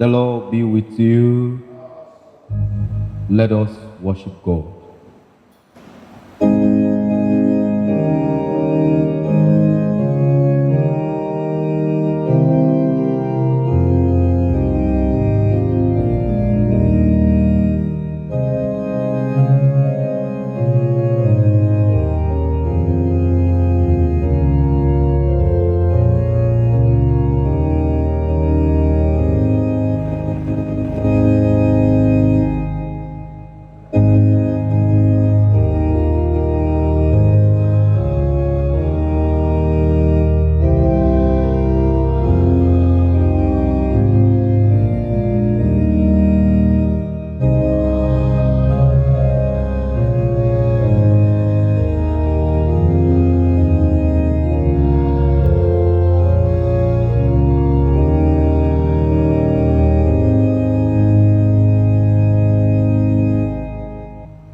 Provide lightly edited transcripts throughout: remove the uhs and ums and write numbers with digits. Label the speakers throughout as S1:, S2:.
S1: The Lord be with you. Let us worship God.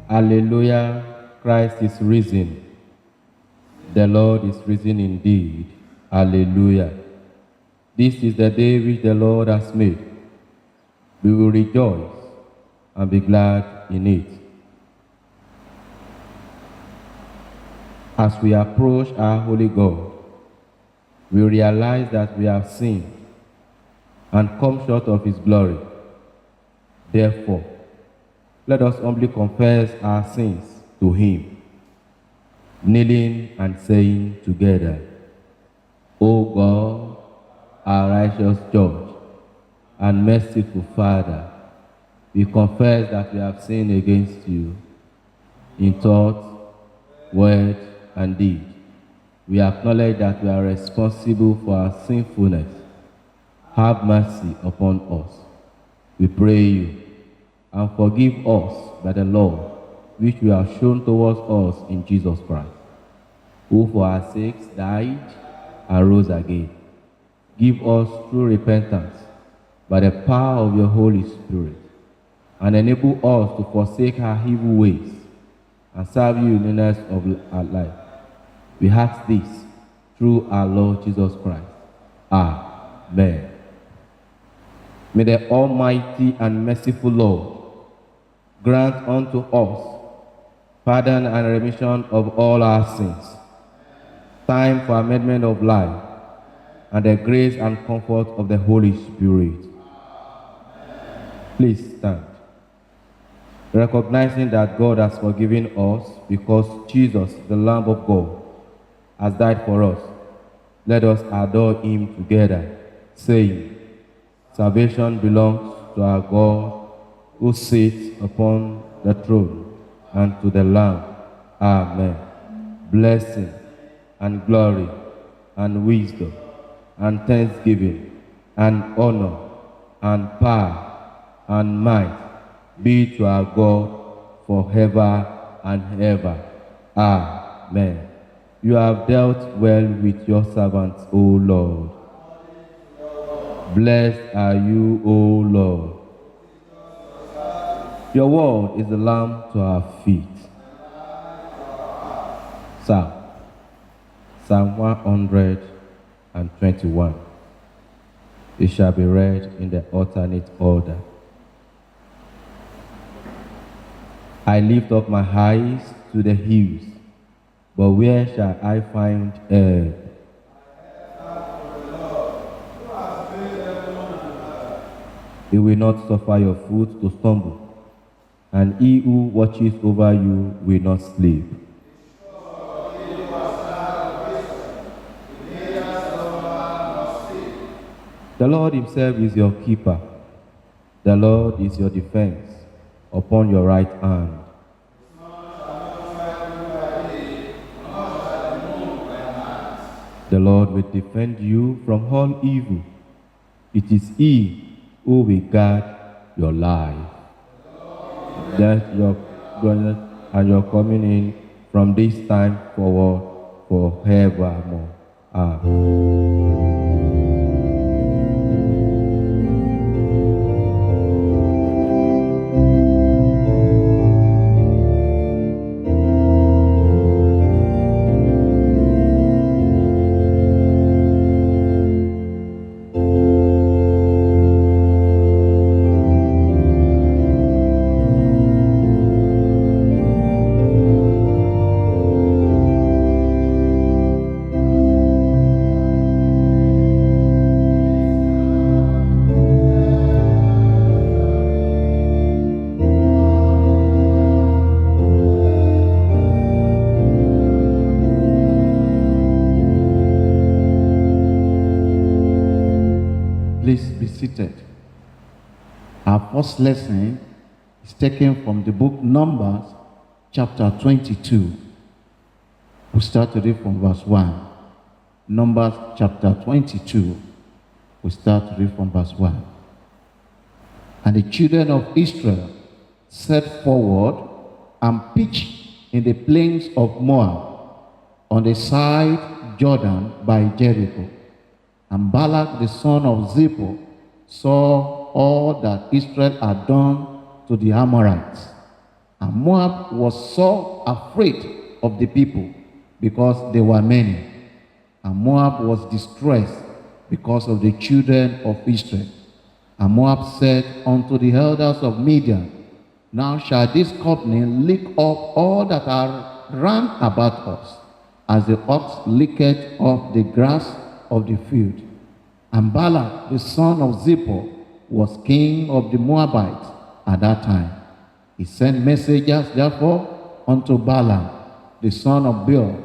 S1: Hallelujah, Christ is risen. The Lord is risen indeed. Hallelujah. This is the day which the Lord has made. We will rejoice and be glad in it. As we approach our holy God, we realize that we have sinned and come short of his glory. Therefore, let us humbly confess our sins to him, kneeling and saying together, O God, our righteous Judge and merciful Father, we confess that we have sinned against you in thought, word, and deed. We acknowledge that we are responsible for our sinfulness. Have mercy upon us, we pray you, and forgive us by the love which you have shown towards us in Jesus Christ, who for our sakes died and rose again. Give us true repentance by the power of your Holy Spirit, and enable us to forsake our evil ways and serve you in the newness of our life. We ask this through our Lord Jesus Christ. Amen. May the Almighty and merciful Lord grant unto us pardon and remission of all our sins, time for amendment of life, and the grace and comfort of the Holy Spirit. Please stand. Recognizing that God has forgiven us because Jesus, the Lamb of God, has died for us, let us adore him together, saying, salvation belongs to our God who sits upon the throne and to the Lamb. Amen. Blessing and glory and wisdom and thanksgiving and honor and power and might be to our God forever and ever. Amen. You have dealt well with your servants, O Lord. Blessed are you, O Lord. Your word is a lamp to our feet. Psalm 121. It shall be read in the alternate order. I lift up my eyes to the hills, but where shall I find help? He will not suffer your foot to stumble, and he who watches over you will not sleep. The Lord himself is your keeper. The Lord is your defense upon your right hand. The Lord will defend you from all evil. It is he who will guard your life. That your going and your coming in from this time forward forevermore. Amen.
S2: seated. Our first lesson is taken from the book Numbers, chapter 22. We start to read from verse 1. Numbers chapter 22. We start to read from verse 1. And the children of Israel set forward and pitched in the plains of Moab, on the side Jordan by Jericho. And Balak the son of Zippor saw all that Israel had done to the Amorites. And Moab was so afraid of the people, because they were many. And Moab was distressed because of the children of Israel. And Moab said unto the elders of Midian, Now shall this company lick up all that are round about us, as the ox licketh up the grass of the field. And Balak the son of Zippor was king of the Moabites at that time. He sent messengers therefore unto Balaam the son of Beor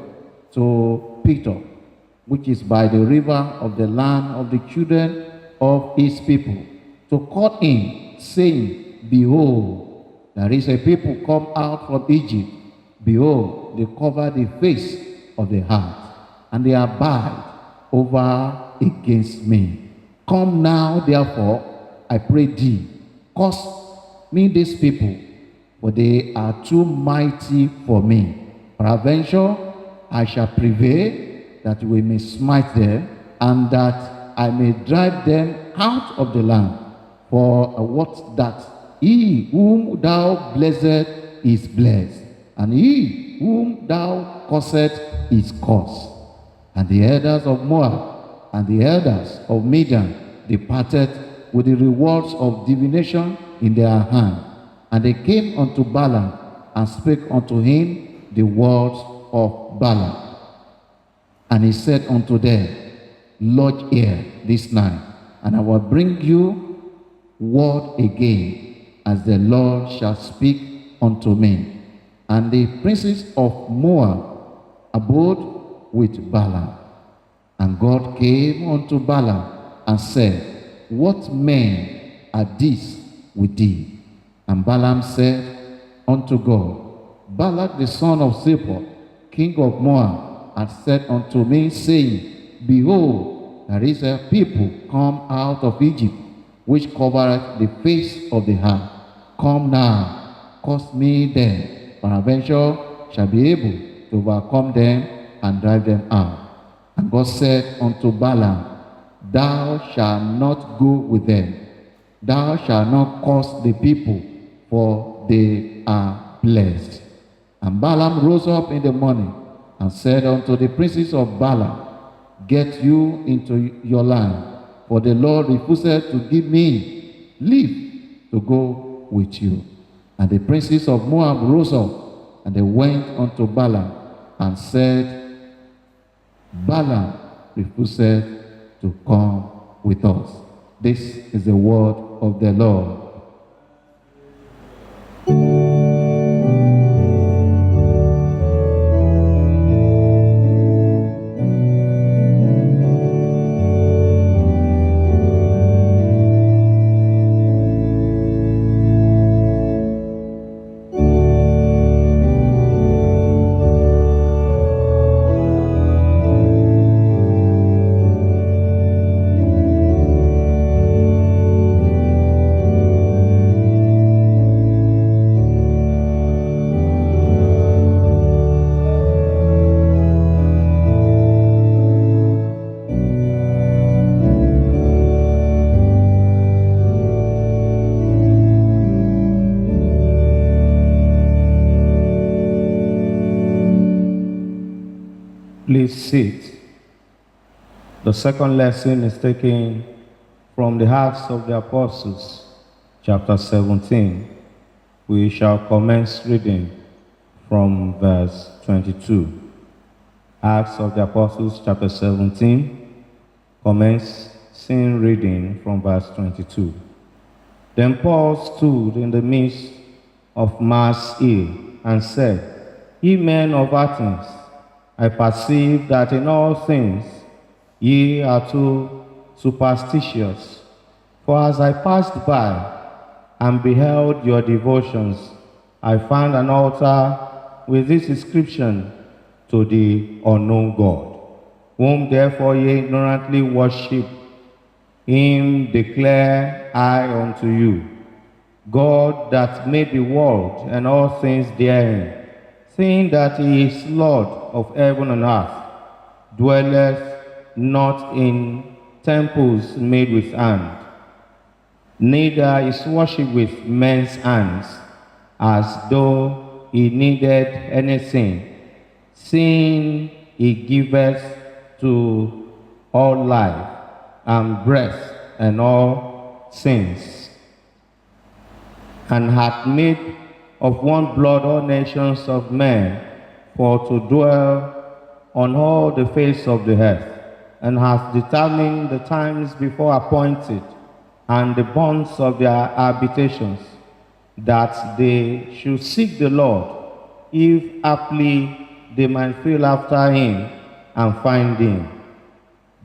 S2: to Peter, which is by the river of the land of the children of his people, to call in, saying, Behold, there is a people come out from Egypt. Behold, they cover the face of the earth, and they abide over against me. Come now, therefore, I pray thee, cause me these people, for they are too mighty for me. Peradventure, I shall prevail, that we may smite them, and that I may drive them out of the land. For what that he whom thou blessed is blessed, and he whom thou cursed is cursed. And the elders of Moab and the elders of Midian departed with the rewards of divination in their hand. And they came unto Balaam and spake unto him the words of Balaam. And he said unto them, Lodge here this night, and I will bring you word again, as the Lord shall speak unto me. And the princes of Moab abode with Balaam. And God came unto Balaam and said, What men are these with thee? And Balaam said unto God, Balak the son of Zippor, king of Moab, hath said unto me, saying, Behold, there is a people come out of Egypt, which covereth the face of the earth. Come now, cause me them, peradventure shall be able to overcome them and drive them out. And God said unto Balaam, Thou shalt not go with them. Thou shalt not curse the people, for they are blessed. And Balaam rose up in the morning and said unto the princes of Balaam, Get you into your land, for the Lord refused to give me leave to go with you. And the princes of Moab rose up, and they went unto Balaam and said, Balaam refused to come with us. This is the word of the Lord. Please sit. The second lesson is taken from the Acts of the Apostles, chapter 17. We shall commence reading from verse 22. Acts of the Apostles, chapter 17, commencing reading from verse 22. Then Paul stood in the midst of Mars Hill and said, Ye men of Athens, I perceive that in all things ye are too superstitious. For
S1: For as I passed by and beheld your devotions, I found an altar with this inscription: to the unknown God, whom therefore ye ignorantly worship, him declare I unto you, God that made the world and all things therein, seeing that he is Lord of heaven and earth, dwelleth not in temples made with hand, neither is worship with men's hands, as though he needed anything, seeing he giveth to all life and breath and all things, and hath made of one blood all nations of men for to dwell on all the face of the earth, and hath determined the times before appointed and the bonds of their habitations, that they should seek the Lord, if haply they might feel after him and find him,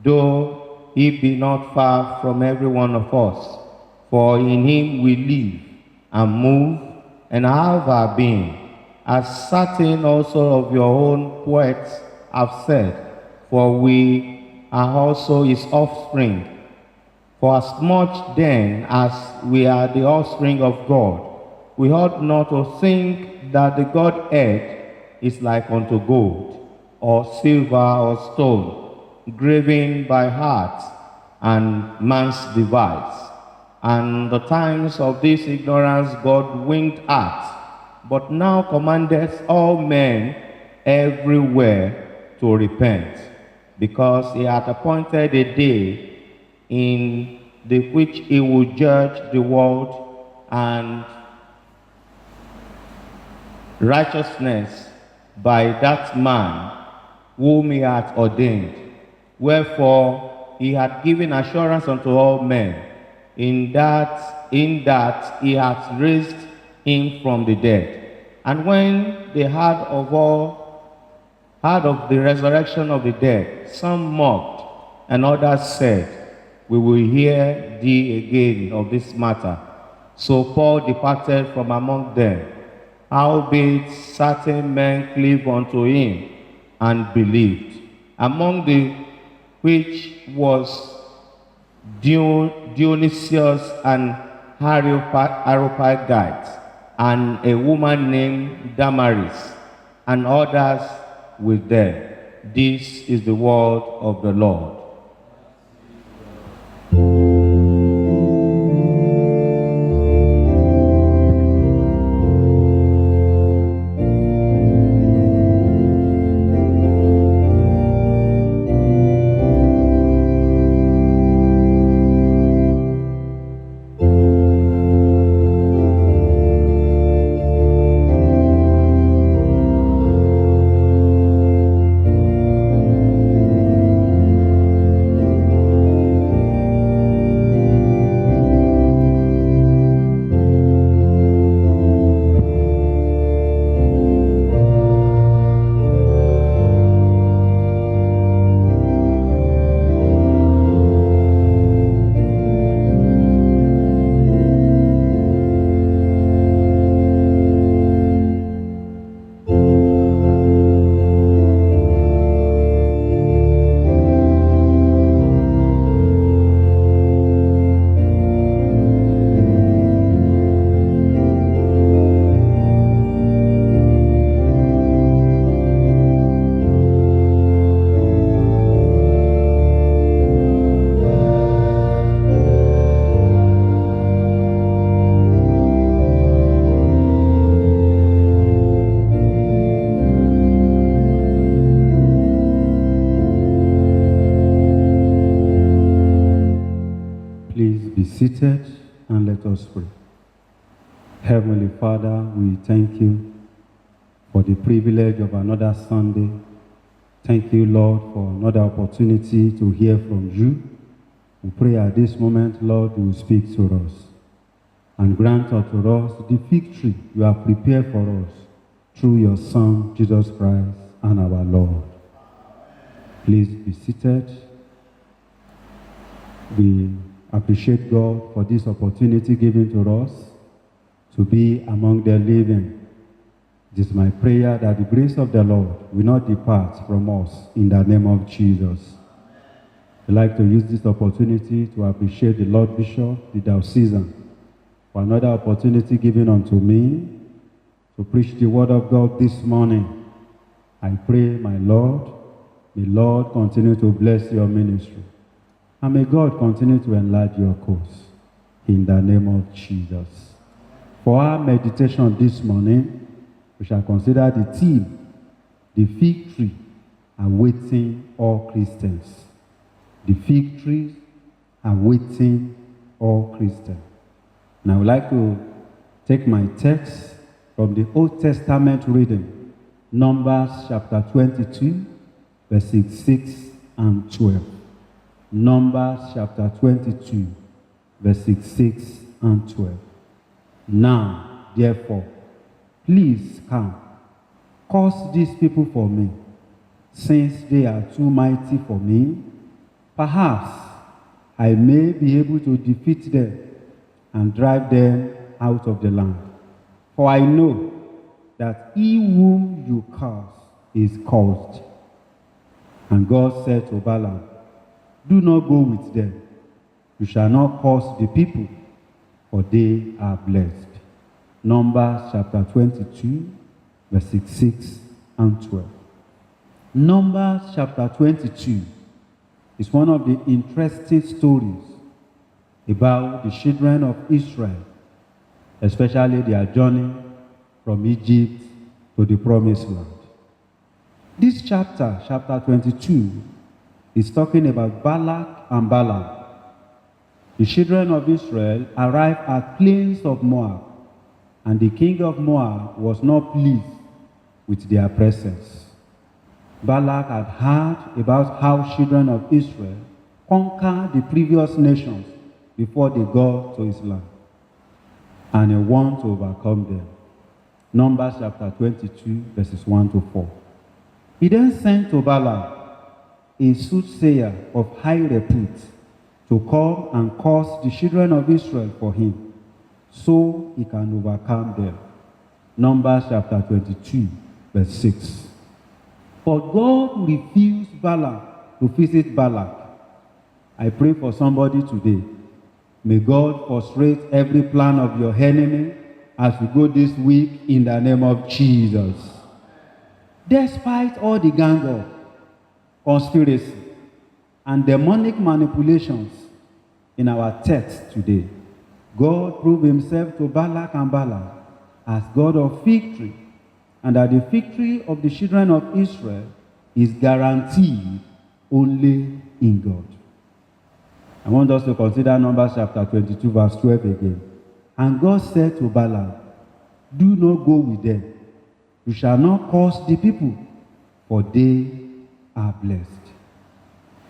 S1: though he be not far from every one of us. For in him we live and move and have our being, as certain also of your own poets have said, for we are also his offspring. For as much then as we are the offspring of God, we ought not to think that the Godhead is like unto gold, or silver, or stone, graven by heart and man's device. And the times of this ignorance God winked at, but now commandeth all men everywhere to repent, because he hath appointed a day in the which he will judge the world, and righteousness by that man whom he hath ordained. Wherefore he hath given assurance unto all men, in that he hath raised him from the dead. And when they heard of the resurrection of the dead, some mocked, and others said, we will hear thee again of this matter. So Paul departed from among them. Howbeit certain men cleave unto him and believed, among the which was Dionysius and Areopagites, and a woman named Damaris, and others with them. This is the word of the Lord.
S3: Seated, and let us pray. Heavenly Father, we thank you for the privilege of another Sunday. Thank you, Lord, for another opportunity to hear from you. We pray at this moment, Lord, you will speak to us and grant unto us the victory you have prepared for us through your Son, Jesus Christ, and our Lord. Please be seated. We appreciate God for this opportunity given to us to be among the living. It is my prayer that the grace of the Lord will not depart from us in the name of Jesus. I'd like to use this opportunity to appreciate the Lord Bishop, the Diocesan, for another opportunity given unto me to preach the word of God this morning. I pray, my Lord, may Lord continue to bless your ministry. And may God continue to enlarge your cause in the name of Jesus. For our meditation this morning, we shall consider the theme, the fig tree awaiting all Christians. The fig tree awaiting all Christians. And I would like to take my text from the Old Testament reading, Numbers chapter 22, verses 6 and 12. Numbers chapter 22, verses 6 and 12. Now, therefore, please come, curse these people for me, since they are too mighty for me. Perhaps I may be able to defeat them and drive them out of the land. For I know that he whom you curse is cursed. And God said to Balaam, do not go with them. You shall not curse the people, for they are blessed. Numbers chapter 22, verses 6 and 12. Numbers chapter 22 is one of the interesting stories about the children of Israel, especially their journey from Egypt to the promised land. This chapter, chapter 22, is talking about Balak and Balaam. The children of Israel arrived at plains of Moab, and the king of Moab was not pleased with their presence. Balak had heard about how children of Israel conquered the previous nations before they got to his land, and he wanted to overcome them. Numbers chapter 22, verses 1 to 4. He then sent to Balaam, a soothsayer of high repute, to come and curse the children of Israel for him, so he can overcome them. Numbers chapter 22, verse 6. But God refused Balaam to visit Balak. I pray for somebody today. May God frustrate every plan of your enemy as we go this week in the name of Jesus. Despite all the gang up, conspiracy, and demonic manipulations in our text today, God proved himself to Balak and Balaam as God of victory, and that the victory of the children of Israel is guaranteed only in God. I want us to consider Numbers chapter 22, verse 12 again. And God said to Balaam, do not go with them. You shall not curse the people, for they are blessed.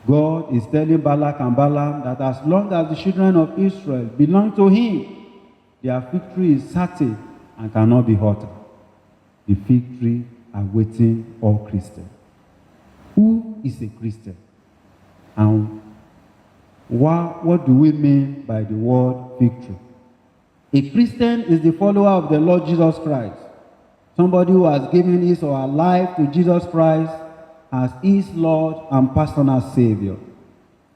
S3: God is telling Balak and Balaam that as long as the children of Israel belong to him, their victory is certain and cannot be altered. The victory awaiting all Christians. Who is a Christian? And what do we mean by the word victory? A Christian is the follower of the Lord Jesus Christ. Somebody who has given his or her life to Jesus Christ as his Lord and personal Savior.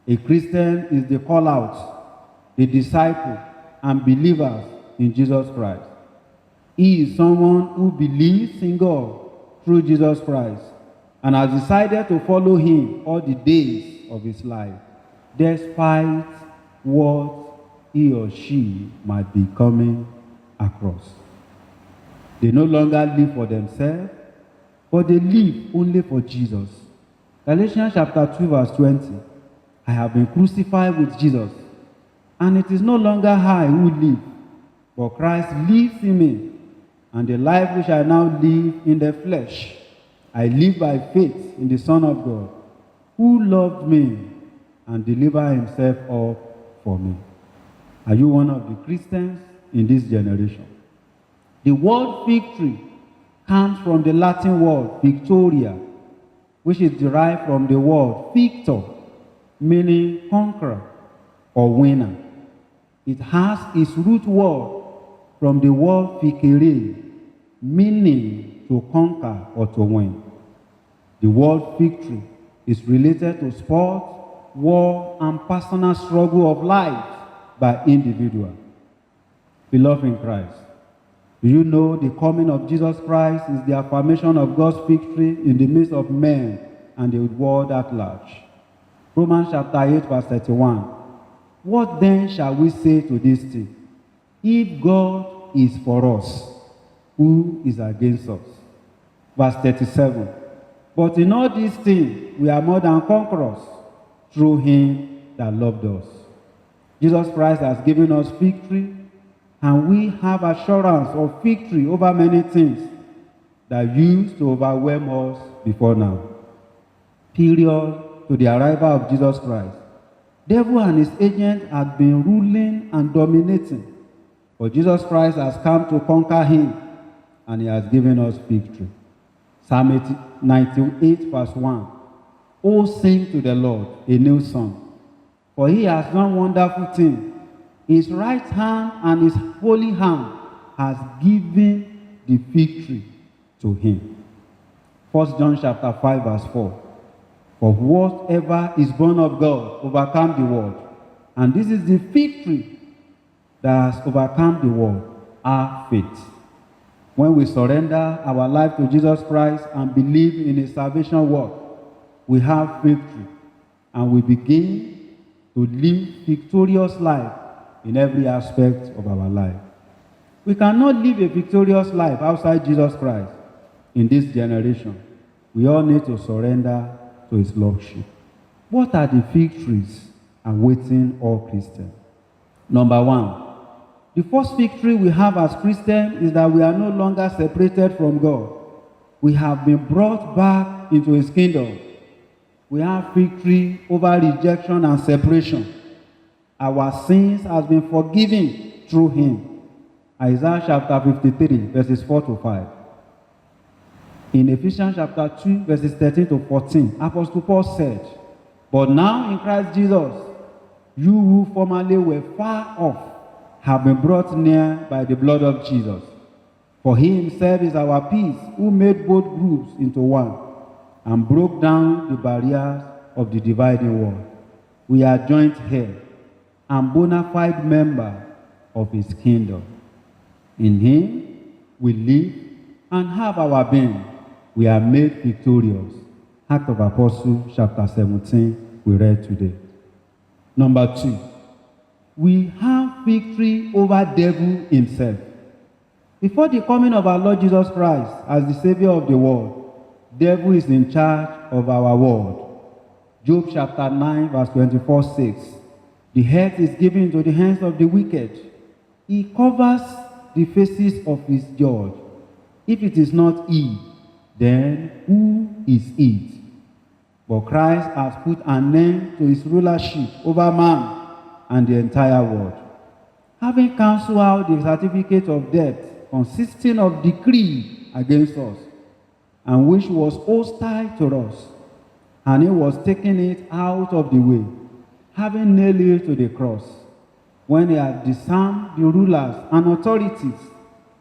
S3: A Christian is the call-out, the disciple, and believers in Jesus Christ. He is someone who believes in God through Jesus Christ and has decided to follow him all the days of his life, despite what he or she might be coming across. They no longer live for themselves, but they live only for Jesus. Galatians chapter 2, verse 20. I have been crucified with Jesus, and it is no longer I who live, but Christ lives in me. And the life which I now live in the flesh, I live by faith in the Son of God, who loved me and delivered himself up for me. Are you one of the Christians in this generation? The word victory comes from the Latin word victoria, which is derived from the word victor, meaning conqueror. or winner. It has its root word from the word fikere, meaning to conquer or to win. The word victory is related to sport, war, and personal struggle of life by individual. Beloved in Christ, do you know the coming of Jesus Christ is the affirmation of God's victory in the midst of men and the world at large? Romans chapter 8 verse 31. What then shall we say to this thing? If God is for us, who is against us? Verse 37. But in all these things we are more than conquerors through him that loved us. Jesus Christ has given us victory, and we have assurance of victory over many things that used to overwhelm us before now. Period to the arrival of Jesus Christ, devil and his agents have been ruling and dominating, but Jesus Christ has come to conquer him, and he has given us victory. Psalm 98 verse 1. Oh, sing to the Lord a new song, for he has done wonderful things. His right hand and his holy hand has given the victory to him. 1 John chapter 5 verse 4. For whatever is born of God overcome the world. And this is the victory that has overcome the world, our faith. When we surrender our life to Jesus Christ and believe in his salvation work, we have victory, and we begin to live victorious life in every aspect of our life. We cannot live a victorious life outside Jesus Christ in this generation. We all need to surrender to his lordship. What are the victories awaiting all Christians? Number one, the first victory we have as Christians is that we are no longer separated from God. We have been brought back into his kingdom. We have victory over rejection and separation. Our sins have been forgiven through him. Isaiah chapter 53, verses 4 to 5. In Ephesians chapter 2, verses 13 to 14, Apostle Paul said, But now in Christ Jesus, you who formerly were far off have been brought near by the blood of Jesus. For he himself is our peace, who made both groups into one, and broke down the barriers of the dividing wall. We are joint heirs and bona fide members of his kingdom. In him we live and have our being. We are made victorious. Act of Apostles, chapter 17, we read today. Number two, we have victory over devil himself. Before the coming of our Lord Jesus Christ as the Savior of the world, devil is in charge of our world. Job chapter 9, verse 24 says, The earth is given into the hands of the wicked. He covers the faces of his judge. If it is not he, then who is it? But Christ has put an end to his rulership over man and the entire world, having cancelled out the certificate of debt consisting of decree against us, and which was hostile to us, and he was taking it out of the way, having nailed it to the cross. When he had disarmed the rulers and authorities,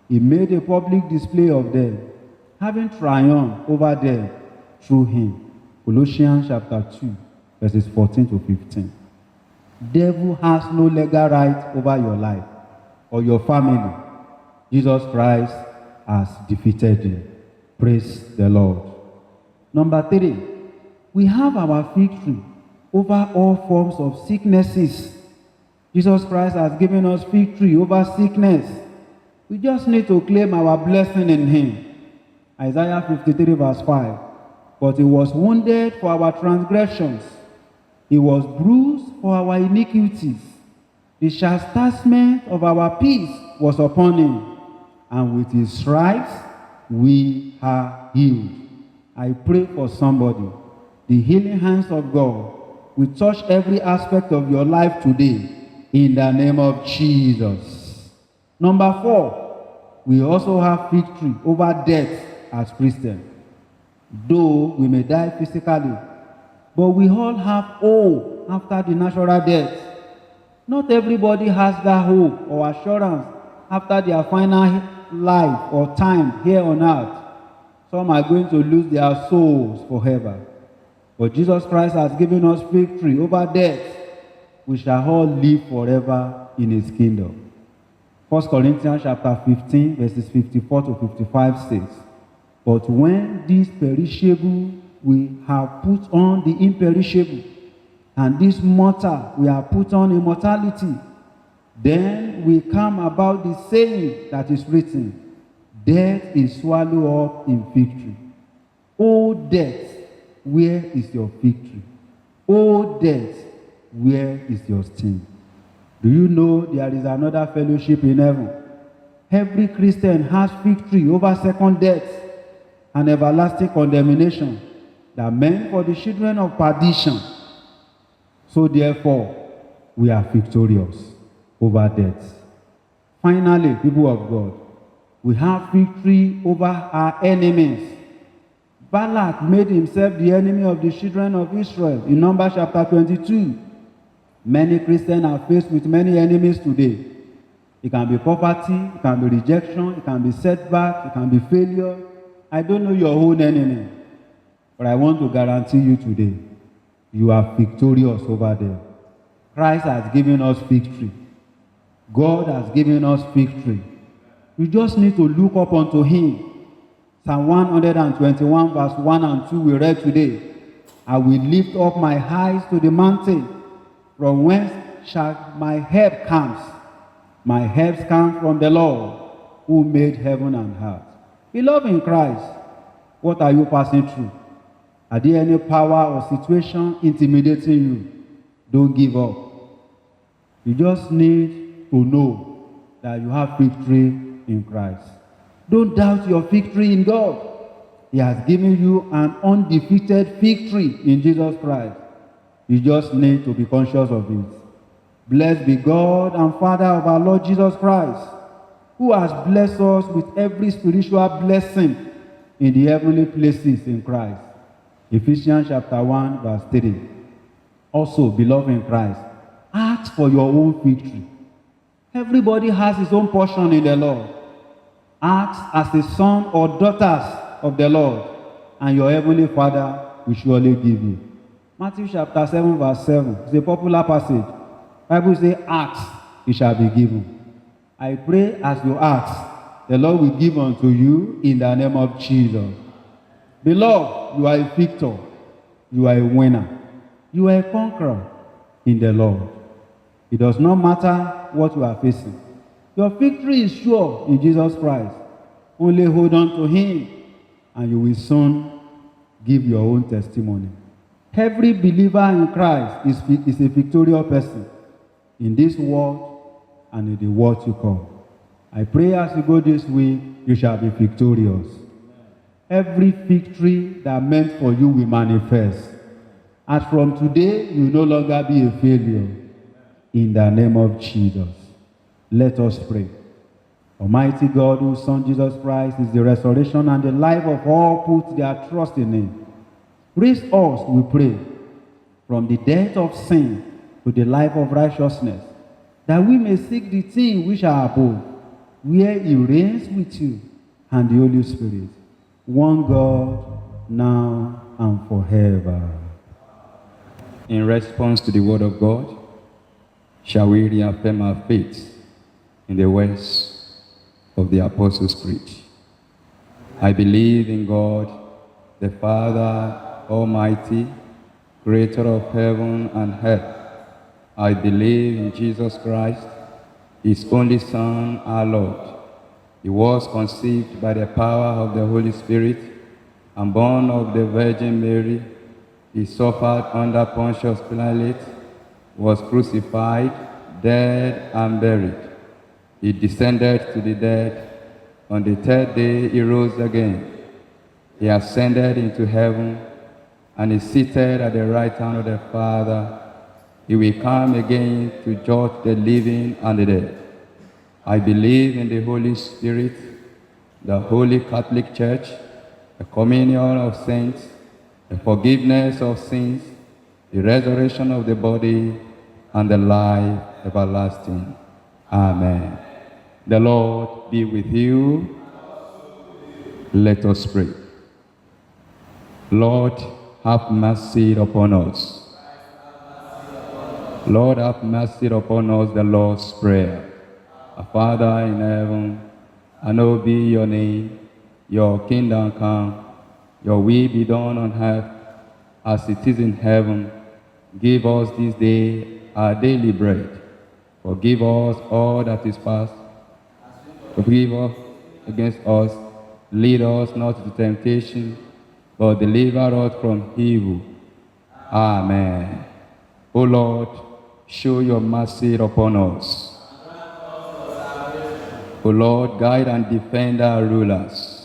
S3: he made a public display of them, having triumphed over them through him. Colossians chapter 2, verses 14 to 15. Devil has no legal right over your life or your family. Jesus Christ has defeated him. Praise the Lord. Number three, we have our victory over all forms of sicknesses. Jesus Christ has given us victory over sickness. We just need to claim our blessing in him. Isaiah 53 verse 5. But he was wounded for our transgressions. He was bruised for our iniquities. The chastisement of our peace was upon him, and with his stripes we are healed. I pray for somebody. The healing hands of God will touch every aspect of your life today in the name of Jesus. Number four, we also have victory over death as Christians. Though we may die physically, but we all have hope after the natural death. Not everybody has that hope or assurance after their final life or time here on earth. Some are going to lose their souls forever. But Jesus Christ has given us victory over death. We shall all live forever in his kingdom. 1 Corinthians chapter 15, verses 54 to 55 says, "But when this perishable we have put on the imperishable, and this mortal we have put on immortality, then we come about the saying that is written, death is swallowed up in victory. O death, where is your victory? O death, where is your sting?" Do you know there is another fellowship in heaven? Every Christian has victory over second death and everlasting condemnation that meant for the children of perdition. So therefore, we are victorious over death. Finally, people of God, we have victory over our enemies. Balak made himself the enemy of the children of Israel in Numbers chapter 22. Many Christians are faced with many enemies today. It can be poverty, it can be rejection, it can be setback, it can be failure. I don't know your own enemy, but I want to guarantee you today, you are victorious over them. Christ has given us victory. God has given us victory. You just need to look up unto him. Psalm 121 verse 1 and 2 we read today. "I will lift up my eyes to the mountain. From whence shall my help come? My help comes from the Lord, who made heaven and earth." Beloved in Christ, what are you passing through? Are there any power or situation intimidating you? Don't give up. You just need to know that you have victory in Christ. Don't doubt your victory in God. He has given you an undefeated victory in Jesus Christ. You just need to be conscious of it. Blessed be God and Father of our Lord Jesus Christ, who has blessed us with every spiritual blessing in the heavenly places in Christ. Ephesians chapter 1 verse 3. Also, beloved in Christ, ask for your own victory. Everybody has his own portion in the Lord. Ask as a son or daughters of the Lord, and your heavenly Father will surely give you. Matthew chapter 7 verse 7 is a popular passage. Bible says, "Ask, it shall be given." I pray as you ask, the Lord will give unto you in the name of Jesus. Beloved, you are a victor. You are a winner. You are a conqueror in the Lord. It does not matter what you are facing. Your victory is sure in Jesus Christ. Only hold on to him, and you will soon give your own testimony. Every believer in Christ is a victorious person in this world and in the world to come. I pray as you go this week, you shall be victorious. Every victory that meant for you will manifest. As from today, you will no longer be a failure. In the name of Jesus. Let us pray. Almighty God, whose Son Jesus Christ is the resurrection and the life of all who put their trust in him. Raise us, we pray, from the death of sin to the life of righteousness, that we may seek the things which are above, where he reigns with you and the Holy Spirit, one God, now and forever.
S4: In response to the word of God, shall we reaffirm our faith in the words of the Apostles' Creed? I believe in God, the Father Almighty, creator of heaven and earth. I believe in Jesus Christ, his only Son, our Lord. He was conceived by the power of the Holy Spirit and born of the Virgin Mary. He suffered under Pontius Pilate, was crucified, dead, and buried. He descended to the dead. On the third day, he rose again. He ascended into heaven and is seated at the right hand of the Father. He will come again to judge the living and the dead. I believe in the Holy Spirit, the Holy Catholic Church, the communion of saints, the forgiveness of sins, the resurrection of the body, and the life everlasting. Amen. The Lord be with you. Let us pray. Lord, have mercy upon us. Lord, have mercy upon us, the Lord's Prayer. Our Father in heaven, hallowed be your name. Your kingdom come. Your will be done on earth as it is in heaven. Give us this day our daily bread. Forgive us all that is past. Forgive us against us. Lead us not into temptation, but deliver us from evil. Amen. O Lord, show your mercy upon us. O Lord, guide and defend our rulers.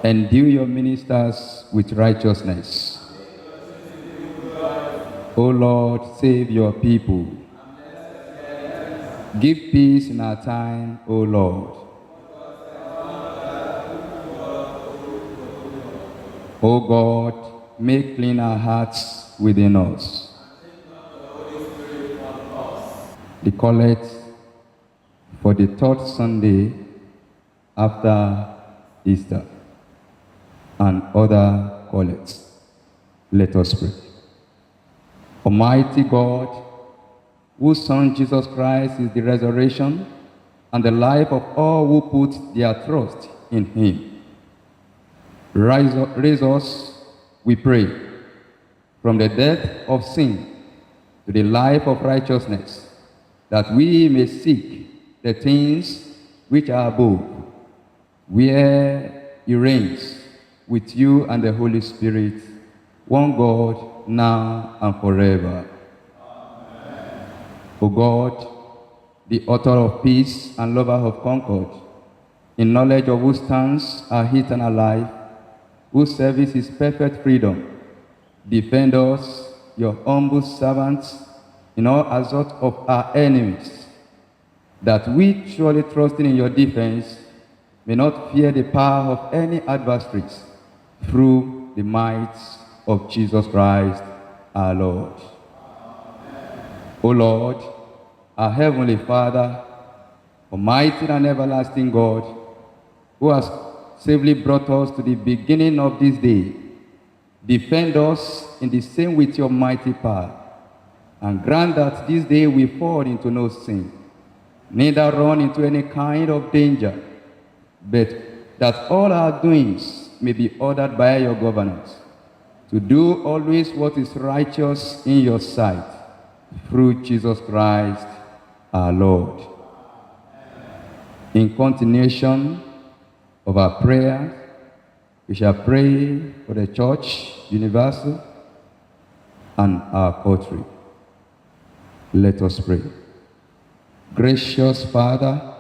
S4: Endue your ministers with righteousness. O Lord, save your people. Give peace in our time, O Lord. O God, make clean our hearts within us. The collect for the third Sunday after Easter and other collects. Let us pray. Almighty God, whose Son Jesus Christ is the resurrection and the life of all who put their trust in him, raise us, we pray, from the death of sin to the life of righteousness, that we may seek the things which are above, where he reigns with you and the Holy Spirit, one God, now and forever. Amen. O God, the author of peace and lover of concord, in knowledge of whose stands our eternal life, whose service is perfect freedom, defend us, your humble servants, in all assault of our enemies, that we, surely trusting in your defense, may not fear the power of any adversaries, through the might of Jesus Christ our Lord. Amen. O Lord, our heavenly Father, almighty and everlasting God, who has safely brought us to the beginning of this day, defend us in the same with your mighty power, and grant that this day we fall into no sin, neither run into any kind of danger, but that all our doings may be ordered by your governance, to do always what is righteous in your sight, through Jesus Christ our Lord. In continuation of our prayers, we shall pray for the Church Universal and our country. Let us pray. Gracious Father,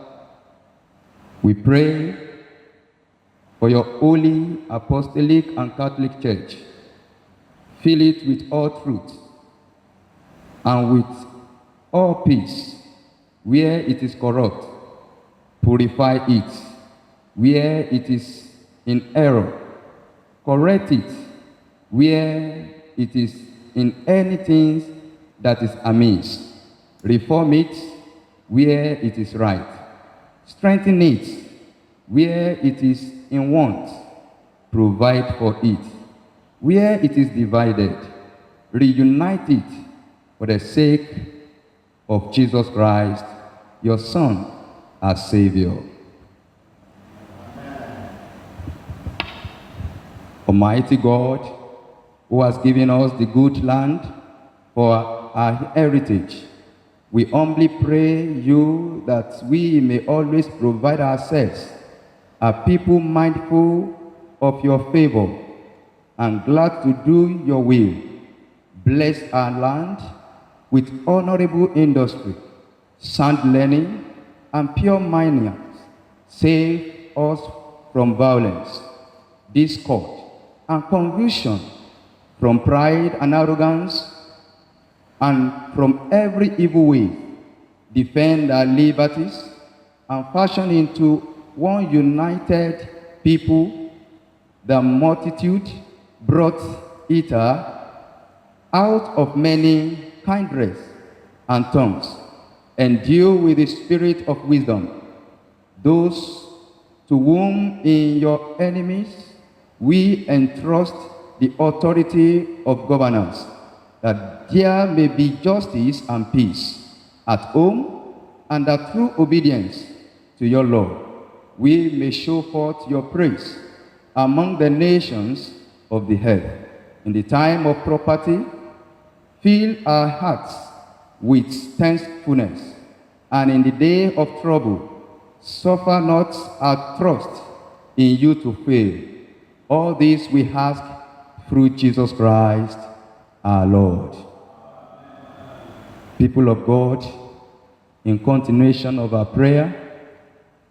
S4: we pray for your holy, apostolic, and Catholic Church. Fill it with all truth and with all peace. Where it is corrupt, purify it. Where it is in error, correct it. Where it is in anything that is amiss, reform it. Where it is right, strengthen it. Where it is in want, provide for it. Where it is divided, reunite it, for the sake of Jesus Christ, your Son, our Savior. Almighty God, who has given us the good land for our heritage, we humbly pray you that we may always provide ourselves a people mindful of your favor and glad to do your will. Bless our land with honorable industry, sound learning, and pure minds. Save us from violence, discord, and confusion, from pride and arrogance, and from every evil way. Defend our liberties and fashion into one united people. The multitude brought it out of many kindness and tongues. Endue with the spirit of wisdom those to whom in your enemies we entrust the authority of governance, that there may be justice and peace at home, and that through obedience to your law we may show forth your praise among the nations of the earth. In the time of property, fill our hearts with thankfulness, and in the day of trouble, suffer not our trust in you to fail. All this we ask through Jesus Christ, our Lord. People of God, in continuation of our prayer,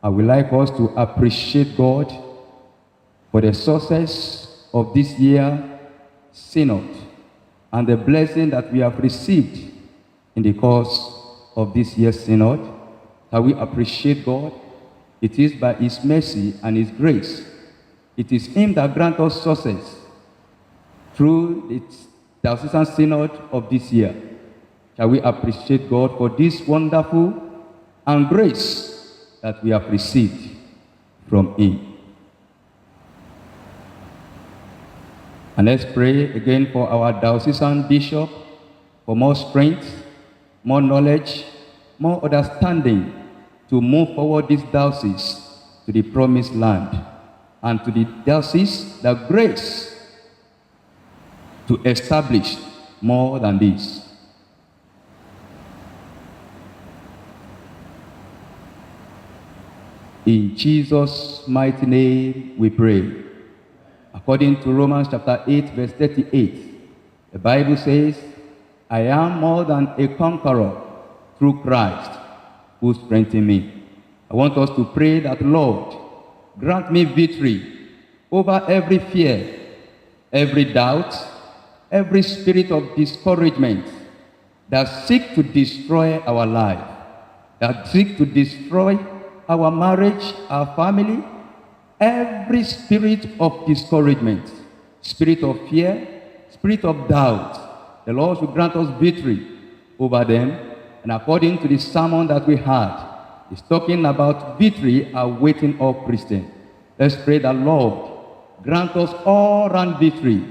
S4: I would like us to appreciate God for the success of this year synod and the blessing that we have received in the course of this year's synod. That we appreciate God. It is by His mercy and His grace. It is Him that grants us success through the Diocesan Synod of this year. Shall we appreciate God for this wonderful and grace that we have received from Him. And let's pray again for our diocesan bishop, for more strength, more knowledge, more understanding to move forward this diocese to the promised land, and to the diocese the grace to establish more than this. In Jesus' mighty name we pray. According to Romans chapter 8, verse 38, the Bible says, I am more than a conqueror through Christ who strengthens me. I want us to pray that, Lord, grant me victory over every fear, every doubt, every spirit of discouragement that seek to destroy our life, that seek to destroy our marriage, our family, every spirit of discouragement, spirit of fear, spirit of doubt. The Lord should grant us victory over them. And according to the sermon that we had, it's talking about victory awaiting all Christians. Let's pray that, Lord, grant us all-round victory,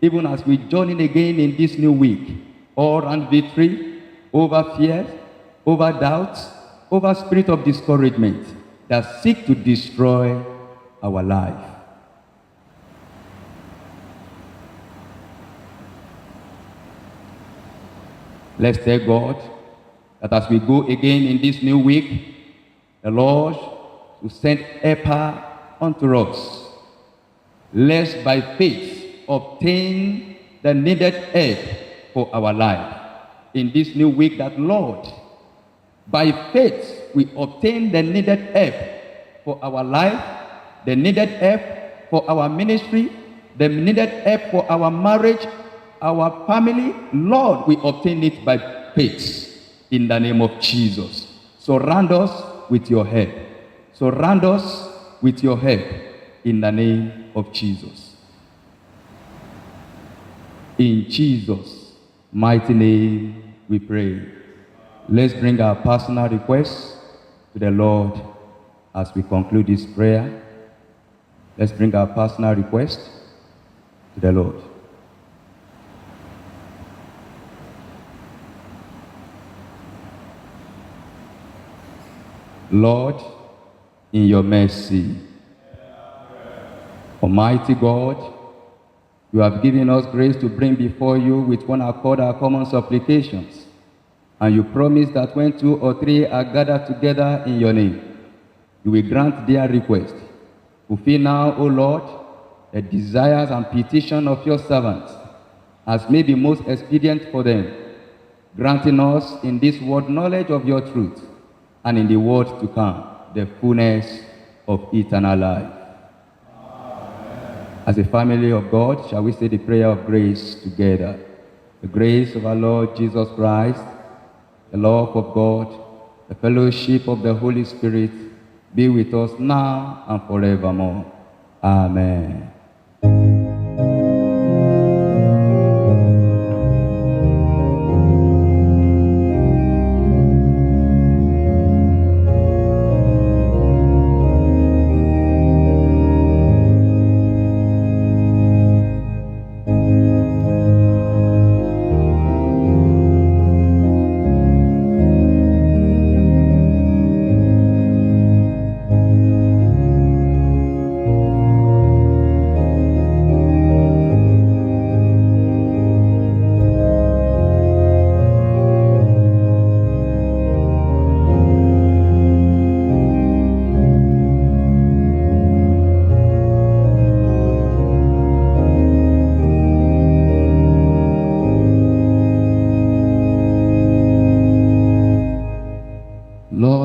S4: even as we journey again in this new week. All-round victory over fears, over doubts, over spirit of discouragement that seek to destroy our life. Let's tell God that as we go again in this new week, the Lord will send helper unto us. Let's by faith obtain the needed help for our life. In this new week, that Lord, by faith we obtain the needed help for our life, the needed help for our ministry, the needed help for our marriage, our family. Lord, we obtain it by faith in the name of Jesus. Surround us with your help. Surround us with your help in the name of Jesus. In Jesus' mighty name we pray. Let's bring our personal requests to the Lord as we conclude this prayer. Let's bring our personal request to the Lord. Lord, in your mercy, Almighty God, you have given us grace to bring before you with one accord our common supplications. And you promise that when 2 or 3 are gathered together in your name, you will grant their request. Fulfill now, O Lord, the desires and petitions of your servants, as may be most expedient for them, granting us in this world knowledge of your truth, and in the world to come, the fullness of eternal life. Amen. As a family of God, shall we say the prayer of grace together? The grace of our Lord Jesus Christ, the love of God, the fellowship of the Holy Spirit be with us now and forevermore. Amen.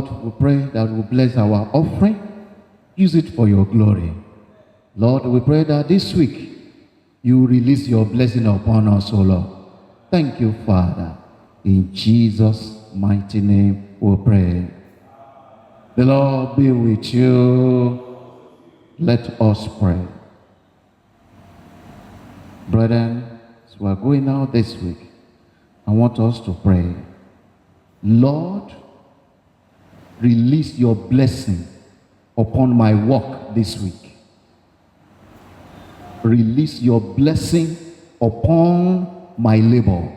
S2: Lord, we pray that we bless our offering. Use it for your glory. Lord, we pray that this week you release your blessing upon us, O Lord. Thank you, Father. In Jesus' mighty name we pray. The Lord be with you. Let us pray. Brethren, as we are going out this week, I want us to pray. Lord, release your blessing upon my work this week. Release your blessing upon my labor.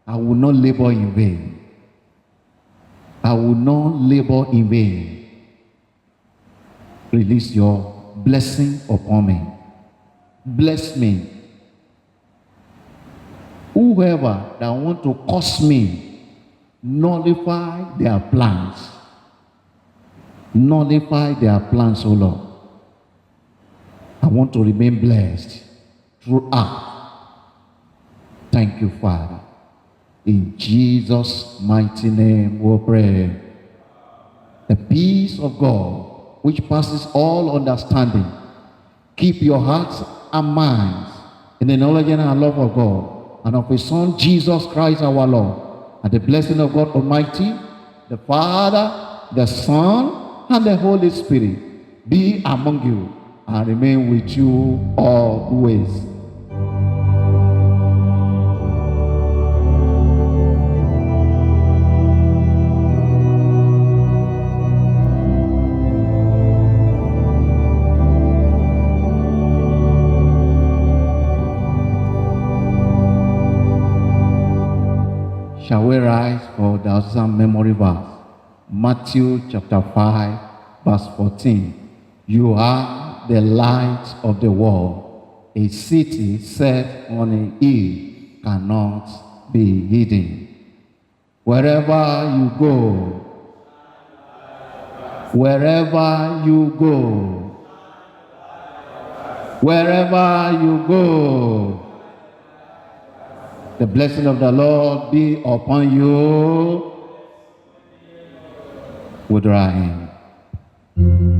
S2: I will not labor in vain. I will not labor in vain. Release your blessing upon me. Bless me. Whoever that want to curse me, nullify their plans. Nullify their plans, O Lord. I want to remain blessed throughout. Thank you, Father. In Jesus' mighty name we pray. The peace of God, which passes all understanding, keep your hearts and minds in the knowledge and love of God and of His Son, Jesus Christ our Lord. And the blessing of God Almighty, the Father, the Son, and the Holy Spirit be among you and remain with you always. Shall we rise for the awesome memory verse? Matthew chapter 5, verse 14. You are the light of the world. A city set on a hill cannot be hidden. Wherever you go, wherever you go, wherever you go, the blessing of the Lord be upon you. With our hand.